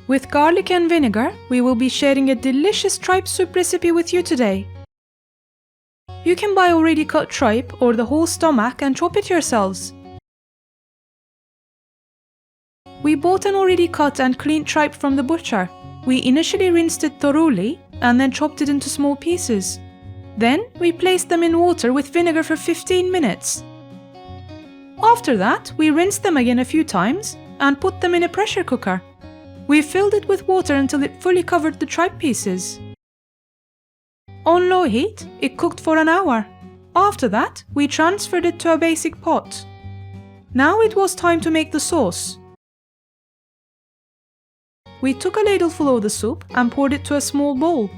With garlic and vinegar, we will be sharing a delicious tripe soup recipe with you today. You can buy already cut tripe or the whole stomach and chop it yourselves. We bought an already cut and cleaned tripe from the butcher. We initially rinsed it thoroughly and then chopped it into small pieces. Then we placed them in water with vinegar for 15 minutes. After that, we rinsed them again a few times and put them in a pressure cooker. We filled it with water until it fully covered the tripe pieces. On low heat, it cooked for an hour. After that, we transferred it to a basic pot. Now it was time to make the sauce. We took a ladleful of the soup and poured it to a small bowl.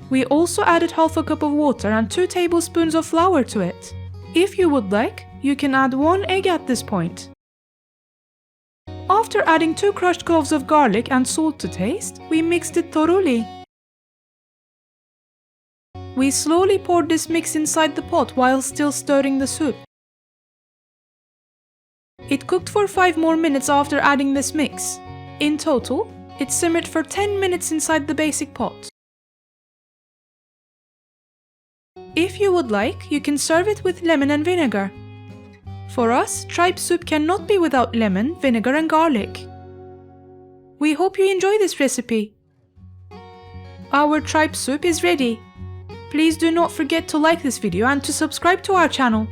We also added half a cup of water and 2 tablespoons of flour to it. If you would like, you can add 1 egg at this point. After adding 2 crushed cloves of garlic and salt to taste, we mixed it thoroughly. We slowly poured this mix inside the pot while still stirring the soup. It cooked for 5 more minutes after adding this mix. In total, it simmered for 10 minutes inside the basic pot. If you would like, you can serve it with lemon and vinegar. For us, tripe soup cannot be without lemon, vinegar and garlic. We hope you enjoy this recipe. Our tripe soup is ready. Please do not forget to like this video and to subscribe to our channel.